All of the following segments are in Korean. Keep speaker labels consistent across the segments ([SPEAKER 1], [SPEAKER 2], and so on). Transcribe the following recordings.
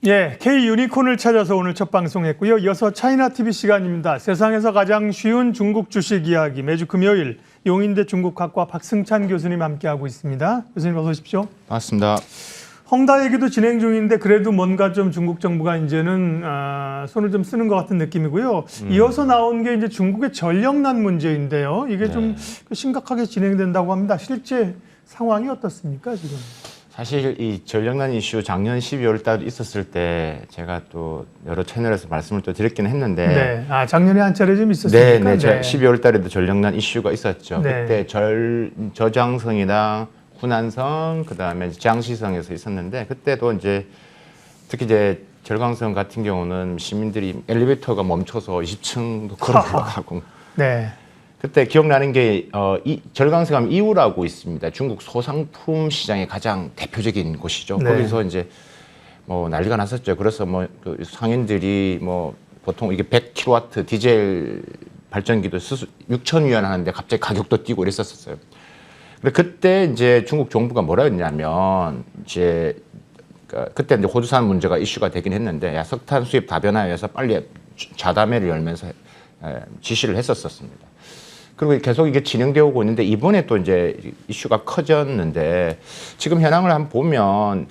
[SPEAKER 1] 예, K 유니콘을 찾아서 오늘 첫 방송했고요. 이어서 차이나 TV 시간입니다. 세상에서 가장 쉬운 중국 주식 이야기 매주 금요일 용인대 중국학과 박승찬 교수님 함께하고 있습니다. 교수님 어서 오십시오.
[SPEAKER 2] 반갑습니다.
[SPEAKER 1] 헝다 얘기도 진행 중인데 그래도 뭔가 좀 중국 정부가 이제는 손을 좀 쓰는 것 같은 느낌이고요. 이어서 나온 게 이제 중국의 전력난 문제인데요. 이게 좀 심각하게 진행된다고 합니다. 실제 상황이 어떻습니까 지금?
[SPEAKER 2] 사실 이 전력난 이슈 작년 12월 달 있었을 때 제가 또 여러 채널에서 말씀을 또 드렸기는 했는데
[SPEAKER 1] 네, 작년에 한 차례 좀 있었으니까.
[SPEAKER 2] 네. 12월 달에도 전력난 이슈가 있었죠.
[SPEAKER 1] 네.
[SPEAKER 2] 그때 저장성이랑 후난성, 그다음에 장시성에서 있었는데 그때도 이제 특히 이제 절강성 같은 경우는 시민들이 엘리베이터가 멈춰서 20층도 걸어 올라가고
[SPEAKER 1] 네.
[SPEAKER 2] 그때 기억나는 게 절강성 이우라고 있습니다. 중국 소상품 시장의 가장 대표적인 곳이죠.
[SPEAKER 1] 네.
[SPEAKER 2] 거기서 이제 뭐 난리가 났었죠. 그래서 그 상인들이 뭐 보통 이게 100kW 디젤 발전기도 6,000위안 하는데 갑자기 가격도 뛰고 이랬었어요. 그때 이제 중국 정부가 뭐라 했냐면 이제 그때 이제 호주산 문제가 이슈가 되긴 했는데 야, 석탄 수입 다변화해서 빨리 자담회를 열면서 지시를 했었습니다. 그리고 계속 이게 진행되어 오고 있는데 이번에 또 이제 이슈가 커졌는데 지금 현황을 한번 보면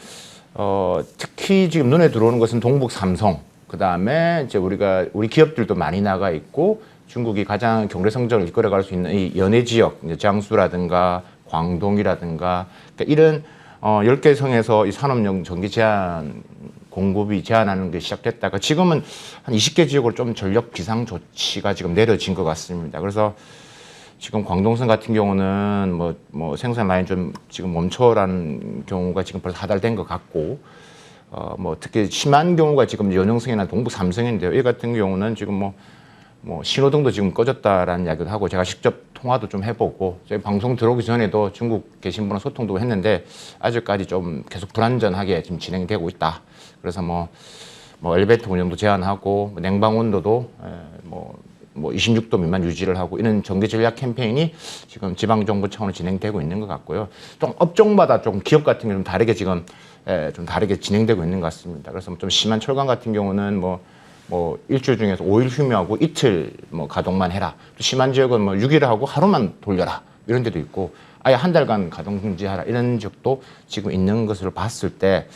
[SPEAKER 2] 특히 지금 눈에 들어오는 것은 동북 삼성, 그 다음에 이제 우리 기업들도 많이 나가 있고 중국이 가장 경제 성장을 이끌어갈 수 있는 이 연해 지역, 이제 장수라든가 광동이라든가 그러니까 이런 10개 성에서 이 산업용 전기 제한 공급이 제한하는 게 시작됐다가 지금은 한 20개 지역으로 좀 전력 비상 조치가 지금 내려진 것 같습니다. 그래서 지금 광동성 같은 경우는 뭐 생산 라인 좀 지금 멈춰라는 경우가 지금 벌써 하달된 것 같고 뭐 특히 심한 경우가 지금 연흥성이나 동북 삼성인데요. 이 같은 경우는 지금 뭐 신호등도 지금 꺼졌다라는 이야기도 하고 제가 직접 통화도 좀 해보고 저희 방송 들어오기 전에도 중국 계신 분랑 소통도 했는데 아직까지 좀 계속 불안전하게 지금 진행되고 있다. 그래서 뭐 엘리베이터 운영도 제한하고 냉방 온도도 뭐 26도 미만 유지를 하고 이런 전기 전략 캠페인이 지금 지방 정부 차원으로 진행되고 있는 것 같고요. 좀 업종마다 좀 기업 같은 게 좀 다르게 지금 좀 다르게 진행되고 있는 것 같습니다. 그래서 좀 심한 철강 같은 경우는 뭐 일주일 중에서 5일 휴무하고 이틀 가동만 해라. 또 심한 지역은 6일 하고 하루만 돌려라. 이런 데도 있고 아예 한 달간 가동 중지하라. 이런 지역도 지금 있는 것을 봤을 때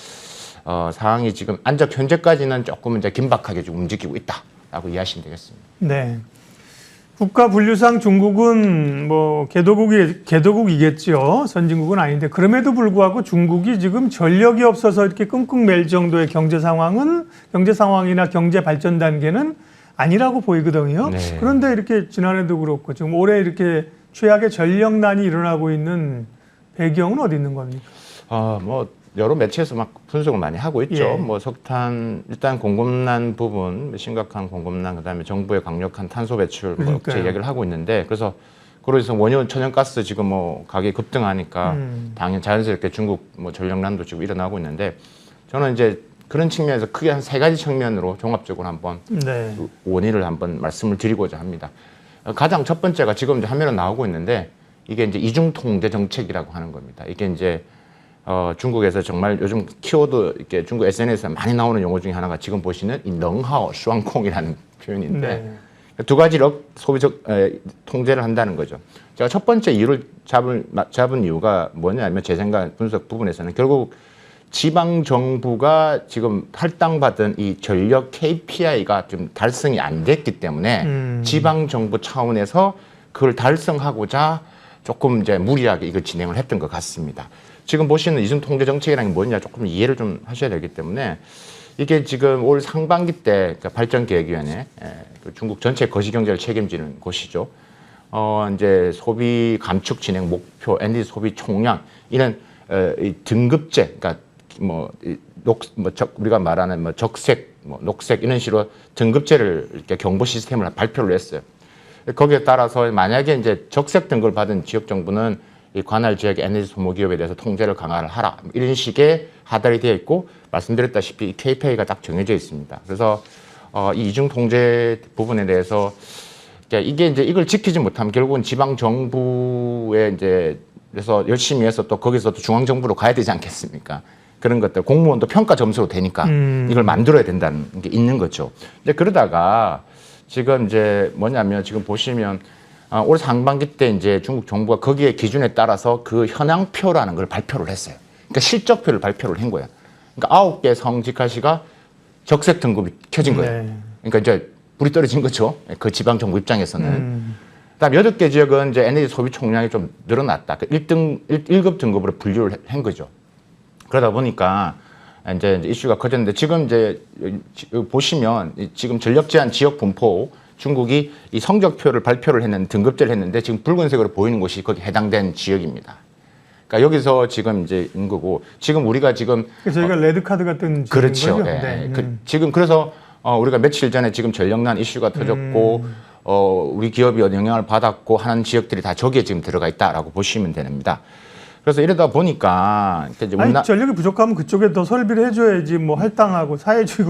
[SPEAKER 2] 상황이 지금 현재까지는 조금 이제 긴박하게 좀 움직이고 있다라고 이해하시면 되겠습니다.
[SPEAKER 1] 네. 국가 분류상 중국은 뭐 개도국이겠죠. 선진국은 아닌데 그럼에도 불구하고 중국이 지금 전력이 없어서 이렇게 끙끙 맬 정도의 경제 상황이나 경제 발전 단계는 아니라고 보이거든요.
[SPEAKER 2] 네.
[SPEAKER 1] 그런데 이렇게 지난해도 그렇고 지금 올해 이렇게 최악의 전력난이 일어나고 있는 배경은 어디 있는 겁니까?
[SPEAKER 2] 여러 매체에서 막 분석을 많이 하고 있죠.
[SPEAKER 1] 예.
[SPEAKER 2] 뭐 석탄 일단 공급난 부분, 심각한 공급난, 그다음에 정부의 강력한 탄소 배출 업체 이야기를 하고 있는데 그래서 원유, 천연가스 지금 가격이 급등하니까 당연 자연스럽게 중국 전력난도 지금 일어나고 있는데 저는 이제 그런 측면에서 크게 한 3가지 측면으로 종합적으로 한번 원인을 한번 말씀을 드리고자 합니다. 가장 첫 번째가 지금 이제 화면에 나오고 있는데 이게 이제 이중 통제 정책이라고 하는 겁니다. 이게 이제 중국에서 정말 요즘 키워드 이렇게 중국 SNS에 많이 나오는 용어 중에 하나가 지금 보시는 이 넝하오 슈왕콩이라는 표현인데 두 가지로 소비적 통제를 한다는 거죠. 제가 첫 번째 이유를 잡은 이유가 뭐냐면 제 생각 분석 부분에서는 결국 지방 정부가 지금 할당받은 이 전력 KPI가 좀 달성이 안 됐기 때문에 지방 정부 차원에서 그걸 달성하고자 조금 이제 무리하게 이걸 진행을 했던 것 같습니다. 지금 보시는 이중 통제 정책이라는 게 뭐냐 조금 이해를 좀 하셔야 되기 때문에 이게 지금 올 상반기 때 그러니까 발전계획위원회 중국 전체 거시경제를 책임지는 곳이죠. 이제 소비 감축 진행 목표, 에너지 소비 총량 이런 이 등급제, 그러니까 우리가 말하는 적색, 녹색 이런 식으로 등급제를 이렇게 경보 시스템을 발표를 했어요. 거기에 따라서 만약에 이제 적색 등급을 받은 지역 정부는 이 관할 지역의 에너지 소모 기업에 대해서 통제를 강화를 하라. 이런 식의 하달이 되어 있고 말씀드렸다시피 이 KPI가 딱 정해져 있습니다. 그래서 이 이중 통제 부분에 대해서 이게 이제 이걸 지키지 못하면 결국은 지방 정부에 이제 그래서 열심히 해서 또 거기서 또 중앙 정부로 가야 되지 않겠습니까? 그런 것들 공무원도 평가 점수로 되니까 이걸 만들어야 된다는 게 있는 거죠. 이제 그러다가 지금 이제 뭐냐면 지금 보시면 올 상반기 때 이제 중국 정부가 거기에 기준에 따라서 그 현황표라는 걸 발표를 했어요. 그러니까 실적표를 발표를 한 거예요. 그러니까 9개 성직하시가 적색 등급이 켜진 거예요.
[SPEAKER 1] 네.
[SPEAKER 2] 그러니까 이제 불이 떨어진 거죠. 그 지방 정부 입장에서는. 그다음 8개 지역은 이제 에너지 소비 총량이 좀 늘어났다. 그 1급 등급으로 분류를 한 거죠. 그러다 보니까 이제 이슈가 커졌는데 지금 이제 보시면 지금 전력 제한 지역 분포 중국이 이 성적표를 발표를 했는데 등급제를 했는데 지금 붉은색으로 보이는 곳이 거기 해당된 지역입니다. 그러니까 여기서 지금 이제 인 거고 지금 우리가 지금
[SPEAKER 1] 저희가 레드 카드 같은
[SPEAKER 2] 그렇죠.
[SPEAKER 1] 거죠?
[SPEAKER 2] 예.
[SPEAKER 1] 네.
[SPEAKER 2] 지금 그래서 우리가 며칠 전에 지금 전력난 이슈가 터졌고 우리 기업이 영향을 받았고 하는 지역들이 다 저기에 지금 들어가 있다라고 보시면 됩니다. 그래서 이러다 보니까 이제
[SPEAKER 1] 전력이 부족하면 그쪽에 더 설비를 해줘야지 뭐 할당하고 사회주의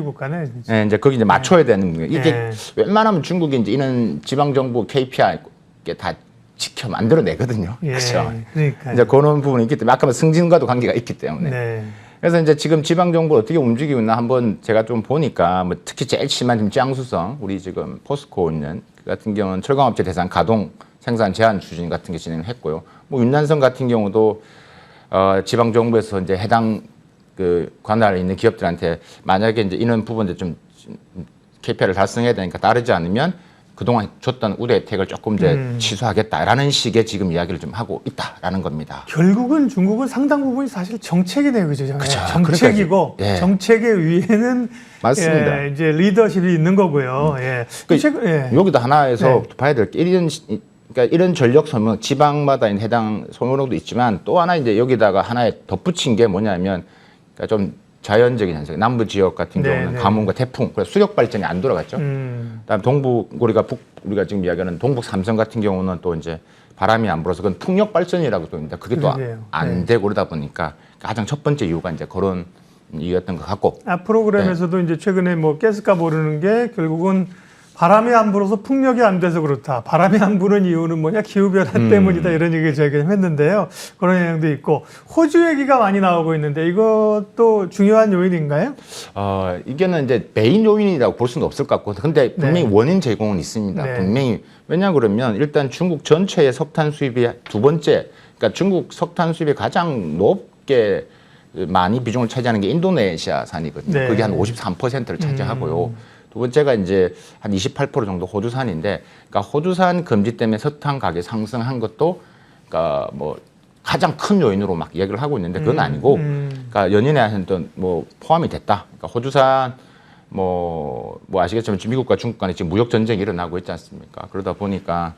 [SPEAKER 1] 국가네.
[SPEAKER 2] 네, 이제 거기 이제 맞춰야 되는 거예요. 이게
[SPEAKER 1] 네.
[SPEAKER 2] 웬만하면 중국이 이제 이런 지방 정부 KPI 다 지켜 만들어내거든요.
[SPEAKER 1] 예.
[SPEAKER 2] 그렇죠.
[SPEAKER 1] 그러니까
[SPEAKER 2] 이제 그런 부분이 있기 때문에 아까 승진과도 관계가 있기 때문에.
[SPEAKER 1] 네.
[SPEAKER 2] 그래서 이제 지금 지방 정부 어떻게 움직이고 있나 한번 제가 좀 보니까 뭐 특히 제일 심한 지금 짱수성 우리 지금 포스코 있는 그 같은 경우는 철강업체 대상 가동 생산 제한 추진 같은 게 진행을 했고요. 뭐 윤난성 같은 경우도 지방 정부에서 이제 해당 그 관할에 있는 기업들한테 만약에 이제 이런 부분들 좀 KPI를 달성해야 되니까 따르지 않으면 그동안 줬던 우대 혜택을 조금 이제 취소하겠다라는 식의 지금 이야기를 좀 하고 있다라는 겁니다.
[SPEAKER 1] 결국은 중국은 상당 부분이 사실 정책이네요, 그죠?
[SPEAKER 2] 그쵸.
[SPEAKER 1] 정책이고
[SPEAKER 2] 예.
[SPEAKER 1] 정책의 위에는
[SPEAKER 2] 맞습니다.
[SPEAKER 1] 이제 리더십이 있는 거고요. 예.
[SPEAKER 2] 여기도 하나에서
[SPEAKER 1] 네.
[SPEAKER 2] 봐야 될 게 이런 전력 소모 지방마다 있는 해당 소모로도 있지만 또 하나 이제 여기다가 하나에 덧붙인 게 뭐냐면 그러니까 좀 자연적인 현상. 남부 지역 같은 경우는 가뭄과 태풍, 그래서 수력 발전이 안 돌아갔죠. 그다음 동북 우리가 지금 이야기하는 동북 삼성 같은 경우는 또 이제 바람이 안 불어서 그건 풍력 발전이라고 또 합니다. 그게 또 안 되고 그러다 보니까 가장 첫 번째 이유가 이제 그런 이유였던 것 같고.
[SPEAKER 1] 프로그램에서도 이제 최근에 뭐 가스값 오르는 게 결국은 바람이 안 불어서 풍력이 안 돼서 그렇다. 바람이 안 부는 이유는 뭐냐? 기후변화 때문이다. 이런 얘기를 저희가 했는데요. 그런 영향도 있고. 호주 얘기가 많이 나오고 있는데 이것도 중요한 요인인가요?
[SPEAKER 2] 이게는 이제 메인 요인이라고 볼 수는 없을 것 같고. 근데 분명히 원인 제공은 있습니다. 분명히. 왜냐 그러면 일단 중국 전체의 석탄 수입이 두 번째, 그러니까 중국 석탄 수입이 가장 높게 많이 비중을 차지하는 게 인도네시아산이거든요. 그게 한 53%를 차지하고요. 두 번째가 이제 한 28% 정도 호주산인데, 그러니까 호주산 금지 때문에 석탄 가격 상승한 것도, 그러니까 뭐 가장 큰 요인으로 막 얘기를 하고 있는데 그건 아니고, 그러니까 연인에 한던 뭐 포함이 됐다. 그러니까 호주산 뭐 아시겠지만 지금 미국과 중국 간에 지금 무역 전쟁이 일어나고 있지 않습니까? 그러다 보니까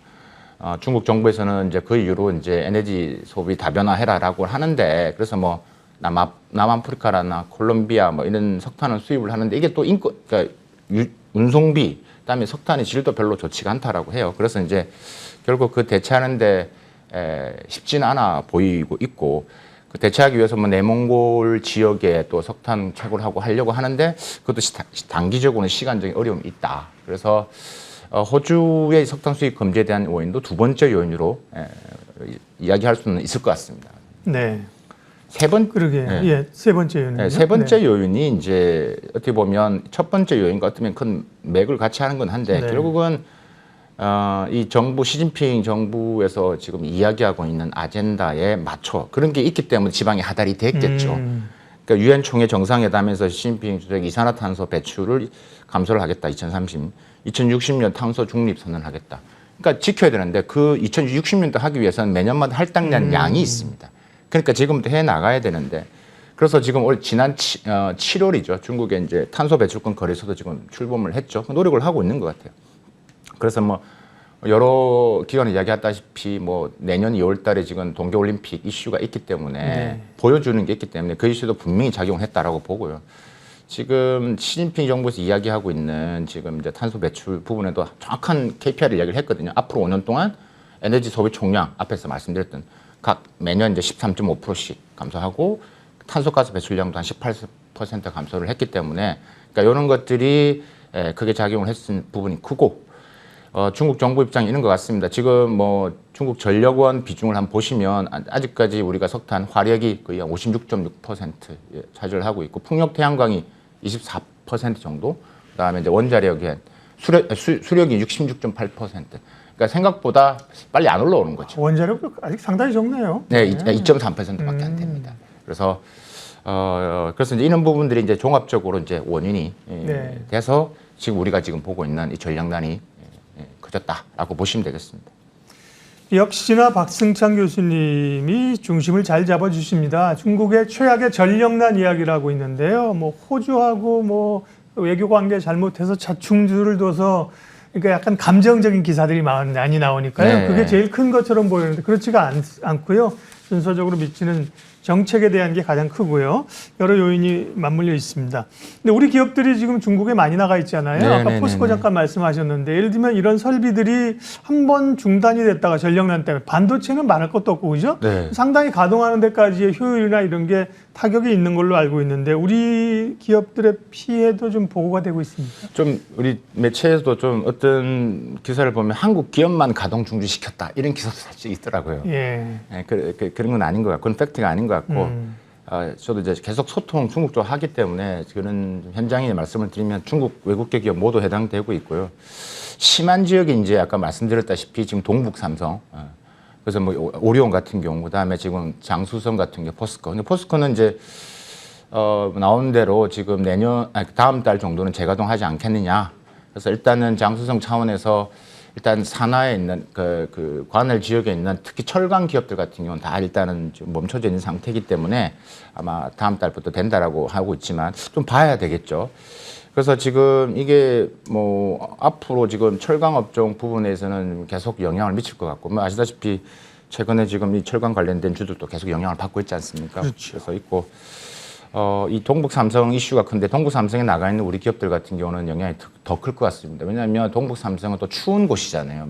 [SPEAKER 2] 중국 정부에서는 이제 그 이후로 이제 에너지 소비 다변화해라라고 하는데, 그래서 뭐 남아프리카나 콜롬비아 뭐 이런 석탄을 수입을 하는데 이게 또 그러니까 운송비, 그다음에 석탄의 질도 별로 좋지가 않다라고 해요. 그래서 이제 결국 그 대체하는데 쉽지는 않아 보이고 있고, 그 대체하기 위해서 뭐 내몽골 지역에 또 석탄 채굴하고 하려고 하는데 그것도 단기적으로는 시간적인 어려움이 있다. 그래서 호주의 석탄 수입 금지에 대한 원인도 두 번째 요인으로 이야기할 수는 있을 것 같습니다.
[SPEAKER 1] 네.
[SPEAKER 2] 세
[SPEAKER 1] 번째 요인은
[SPEAKER 2] 세 번째 요인이 이제 어떻게 보면 첫 번째 요인과 어쩌면 큰 맥을 같이 하는 건 한데 결국은 이 정부 시진핑 정부에서 지금 이야기하고 있는 아젠다에 맞춰 그런 게 있기 때문에 지방이 하달이 됐겠죠. 그러니까 유엔 총회 정상회담에서 시진핑 주석이 이산화탄소 배출을 감소를 하겠다. 2060년 탄소 중립 선언하겠다. 그러니까 지켜야 되는데 그 2060년도 하기 위해서는 매년마다 할당량 양이 있습니다. 그러니까 지금부터 해 나가야 되는데, 그래서 지금 지난 7월이죠. 중국의 이제 탄소 배출권 거래소도 지금 출범을 했죠. 노력을 하고 있는 것 같아요. 그래서 뭐 여러 기관이 이야기했다시피 뭐 내년 2월달에 지금 동계올림픽 이슈가 있기 때문에 보여주는 게 있기 때문에 그 이슈도 분명히 작용했다라고 보고요. 지금 시진핑 정부에서 이야기하고 있는 지금 이제 탄소 배출 부분에도 정확한 KPI를 이야기를 했거든요. 앞으로 5년 동안 에너지 소비 총량 앞에서 말씀드렸던 각 매년 이제 13.5%씩 감소하고 탄소가스 배출량도 한 18% 감소를 했기 때문에 그러니까 이런 것들이 크게 작용을 했은 부분이 크고 중국 정부 입장이 있는 것 같습니다. 지금 뭐 중국 전력원 비중을 한번 보시면 아직까지 우리가 석탄 화력이 거의 한 56.6% 차지를 하고 있고 풍력 태양광이 24% 정도, 그다음에 이제 원자력이 수력이 66.8%. 그러니까 생각보다 빨리 안 올라오는 거죠.
[SPEAKER 1] 원자력도 아직 상당히 적네요.
[SPEAKER 2] 네, 2.3%밖에 안 됩니다. 그래서 그래서 이제 이런 부분들이 이제 종합적으로 이제 원인이 돼서 지금 우리가 지금 보고 있는 이 전력난이 커졌다라고 보시면 되겠습니다.
[SPEAKER 1] 역시나 박승창 교수님이 중심을 잘 잡아주십니다. 중국의 최악의 전력난 이야기를 하고 있는데요. 뭐 호주하고 뭐 외교 관계 잘못해서 자충수를 둬서 그러니까 약간 감정적인 기사들이 많이 나오니까요.
[SPEAKER 2] 네.
[SPEAKER 1] 그게 제일 큰 것처럼 보이는데 그렇지가 않고요. 순서적으로 미치는 정책에 대한 게 가장 크고요. 여러 요인이 맞물려 있습니다. 근데 우리 기업들이 지금 중국에 많이 나가 있잖아요.
[SPEAKER 2] 네,
[SPEAKER 1] 아까
[SPEAKER 2] 네,
[SPEAKER 1] 포스코
[SPEAKER 2] 네,
[SPEAKER 1] 잠깐 말씀하셨는데 예를 들면 이런 설비들이 한 번 중단이 됐다가 전력난 때문에 반도체는 말할 것도 없고 그죠?
[SPEAKER 2] 네.
[SPEAKER 1] 상당히 가동하는 데까지의 효율이나 이런 게 타격이 있는 걸로 알고 있는데 우리 기업들의 피해도 좀 보고가 되고 있습니다.
[SPEAKER 2] 좀 우리 매체에서도 좀 어떤 기사를 보면 한국 기업만 가동 중지시켰다 이런 기사도 사실 있더라고요.
[SPEAKER 1] 예.
[SPEAKER 2] 그런 건 아닌 것 같고, 그건 팩트가 아닌 것 같고, 저도 이제 계속 소통 중국 쪽 하기 때문에 그런 현장에 말씀을 드리면 중국 외국계 기업 모두 해당되고 있고요. 심한 지역이 이제 아까 말씀드렸다시피 지금 동북 삼성, 그래서 뭐 오리온 같은 경우, 그다음에 지금 장수성 같은 경우 포스코. 근데 포스코는 이제 나온 대로 지금 다음 달 정도는 재가동하지 않겠느냐. 그래서 일단은 장수성 차원에서 일단 산하에 있는 그 관할 지역에 있는 특히 철강 기업들 같은 경우는 다 일단은 좀 멈춰져 있는 상태이기 때문에 아마 다음 달부터 된다라고 하고 있지만 좀 봐야 되겠죠. 그래서 지금 이게 뭐 앞으로 지금 철강 업종 부분에서는 계속 영향을 미칠 것 같고, 뭐 아시다시피 최근에 지금 이 철강 관련된 주들도 계속 영향을 받고 있지 않습니까?
[SPEAKER 1] 그렇죠.
[SPEAKER 2] 그래서 있고 이 동북 삼성 이슈가 큰데 동북 삼성에 나가 있는 우리 기업들 같은 경우는 영향이 더 클 것 같습니다. 왜냐하면 동북 삼성은 또 추운 곳이잖아요.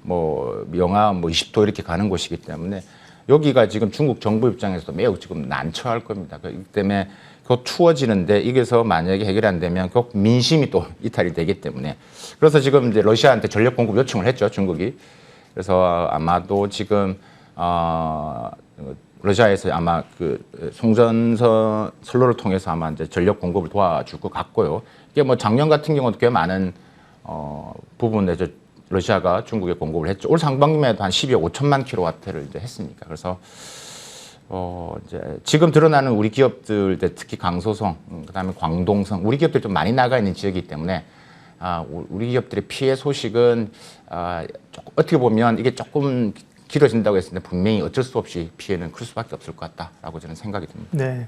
[SPEAKER 2] 뭐 영하 뭐 20도 이렇게 가는 곳이기 때문에 여기가 지금 중국 정부 입장에서도 매우 지금 난처할 겁니다. 그렇기 때문에 곧 추워지는데 이게서 만약에 해결이 안 되면 꼭 민심이 또 이탈이 되기 때문에, 그래서 지금 이제 러시아한테 전력 공급 요청을 했죠, 중국이. 그래서 아마도 지금 러시아에서 아마 그 송전선 선로를 통해서 아마 이제 전력 공급을 도와줄 것 같고요. 이게 뭐 작년 같은 경우도 꽤 많은 부분에서 러시아가 중국에 공급을 했죠. 올 상반기에도 한 12억 5천만 킬로와트를 이제 했으니까. 그래서 이제 지금 드러나는 우리 기업들, 특히 강소성, 그다음에 광동성, 우리 기업들이 좀 많이 나가 있는 지역이기 때문에 우리 기업들의 피해 소식은 어떻게 보면 이게 조금 길어진다고 했을 때 분명히 어쩔 수 없이 피해는 클 수밖에 없을 것 같다라고 저는 생각이 듭니다.
[SPEAKER 1] 네.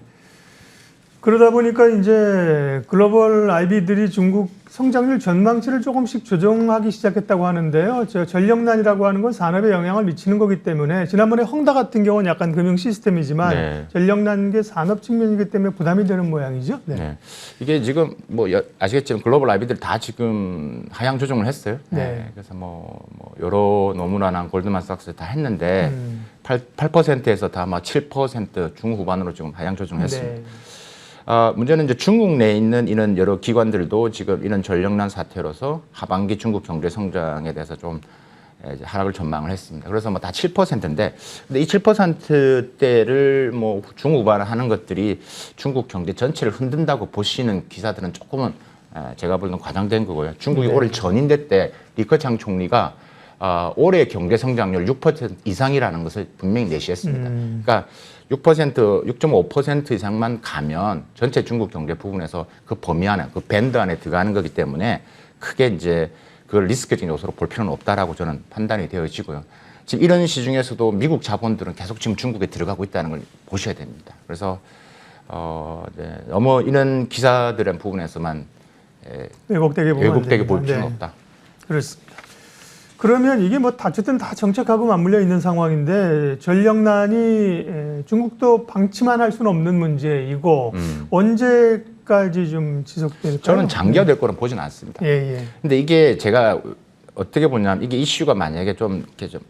[SPEAKER 1] 그러다 보니까 이제 글로벌 IB들이 중국 성장률 전망치를 조금씩 조정하기 시작했다고 하는데요. 전력난이라고 하는 건 산업에 영향을 미치는 거기 때문에 지난번에 헝다 같은 경우는 약간 금융 시스템이지만
[SPEAKER 2] 네.
[SPEAKER 1] 전력난 게 산업 측면이기 때문에 부담이 되는 모양이죠. 네.
[SPEAKER 2] 네. 이게 지금 뭐 아시겠지만 글로벌 IB들 다 지금 하향 조정을 했어요.
[SPEAKER 1] 네.
[SPEAKER 2] 그래서 뭐 여러 노무라나 골드만삭스 다 했는데 8%에서 다 막 7% 중후반으로 지금 하향 조정했습니다.
[SPEAKER 1] 네.
[SPEAKER 2] 문제는 이제 중국 내에 있는 이런 여러 기관들도 지금 이런 전력난 사태로서 하반기 중국 경제 성장에 대해서 좀 이제 하락을 전망을 했습니다. 그래서 뭐 다 7%인데, 근데 이 7%대를 뭐 중후반하는 것들이 중국 경제 전체를 흔든다고 보시는 기사들은 조금은 제가 보기에는 과장된 거고요. 중국이 올해 전인대 때 리커창 총리가 올해 경제 성장률 6% 이상이라는 것을 분명히 내시했습니다. 그러니까 6.5% 이상만 가면 전체 중국 경제 부분에서 그 범위 안에, 그 밴드 안에 들어가는 거기 때문에 크게 이제 그걸 리스크적인 요소로 볼 필요는 없다라고 저는 판단이 되어지고요. 지금 이런 시중에서도 미국 자본들은 계속 지금 중국에 들어가고 있다는 걸 보셔야 됩니다. 그래서 너무 이런 기사들의 부분에서만 왜곡되게 볼 필요는 없다.
[SPEAKER 1] 그렇습니다. 그러면 이게 뭐 어쨌든 다 정책하고 맞물려 있는 상황인데 전력난이 중국도 방치만 할 수는 없는 문제이고 언제까지 좀 지속될까요?
[SPEAKER 2] 저는 장기화될 거는 보지는 않습니다.
[SPEAKER 1] 예.
[SPEAKER 2] 근데 이게 제가 어떻게 보냐면 이게 이슈가 만약에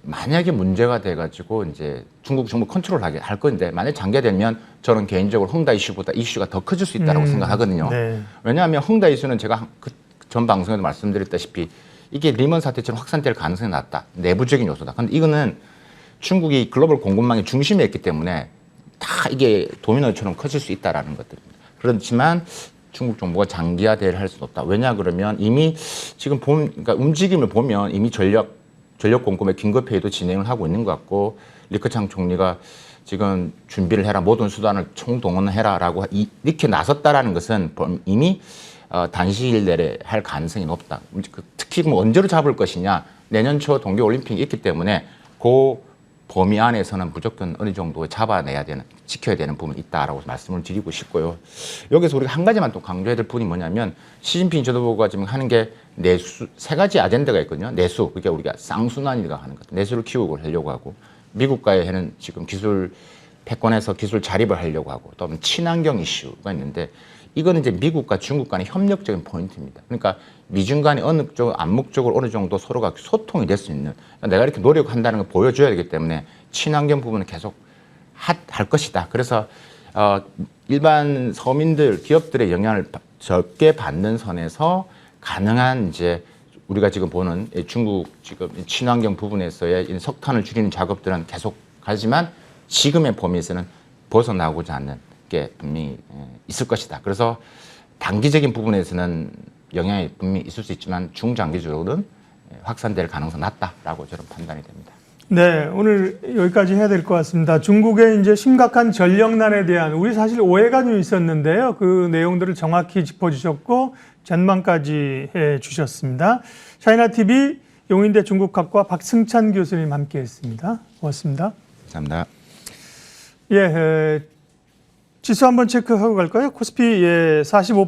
[SPEAKER 2] 만약에 문제가 돼가지고 이제 중국 정부 컨트롤하게 할 건데 만약 장기화되면 저는 개인적으로 헝다 이슈보다 이슈가 더 커질 수 있다고 생각하거든요.
[SPEAKER 1] 네.
[SPEAKER 2] 왜냐하면 헝다 이슈는 제가 전 방송에도 말씀드렸다시피 이게 리먼 사태처럼 확산될 가능성이 낮다. 내부적인 요소다. 근데 이거는 중국이 글로벌 공급망의 중심에 있기 때문에 다 이게 도미노처럼 커질 수 있다라는 것들입니다. 그렇지만 중국 정부가 장기화될 할 수는 없다. 왜냐 그러면 이미 지금 그러니까 움직임을 보면 이미 전력 공급의 긴급 회의도 진행을 하고 있는 것 같고 리커창 총리가 지금 준비를 해라, 모든 수단을 총동원해라라고 이렇게 나섰다라는 것은 이미 단시일 내에 할 가능성이 높다. 특히 뭐 언제로 잡을 것이냐, 내년 초 동계 올림픽이 있기 때문에 그 범위 안에서는 무조건 어느 정도 잡아내야 되는, 지켜야 되는 부분이 있다라고 말씀을 드리고 싶고요. 여기서 우리가 한 가지만 또 강조해야 될 부분이 뭐냐면 시진핑 지도부가 지금 하는 게 내수, 세 가지 아젠다가 있거든요. 내수, 그게 우리가 쌍순환이라고 하는 것. 내수를 키우고 하려고 하고, 미국과의 해는 지금 기술 패권에서 기술 자립을 하려고 하고, 또 친환경 이슈가 있는데 이거는 이제 미국과 중국 간의 협력적인 포인트입니다. 그러니까 미중 간에 어느 쪽 암묵적으로 어느 정도 서로가 소통이 될 수 있는, 내가 이렇게 노력한다는 걸 보여줘야 되기 때문에 친환경 부분은 계속 할 것이다. 그래서 일반 서민들, 기업들의 영향을 적게 받는 선에서 가능한 이제 우리가 지금 보는 중국 지금 친환경 부분에서의 석탄을 줄이는 작업들은 계속 가지만 지금의 범위에서는 벗어나고자 하는 게 분명히 있을 것이다. 그래서 단기적인 부분에서는 영향이 분명히 있을 수 있지만 중장기적으로는 확산될 가능성이 낮다라고 저는 판단이 됩니다.
[SPEAKER 1] 네, 오늘 여기까지 해야 될 것 같습니다. 중국의 이제 심각한 전력난에 대한 우리 사실 오해가 좀 있었는데요. 그 내용들을 정확히 짚어주셨고 전망까지 해주셨습니다. 차이나TV 용인대 중국학과 박승찬 교수님 함께했습니다. 고맙습니다.
[SPEAKER 2] 감사합니다.
[SPEAKER 1] 예, 지수 한번 체크하고 갈까요? 코스피 45%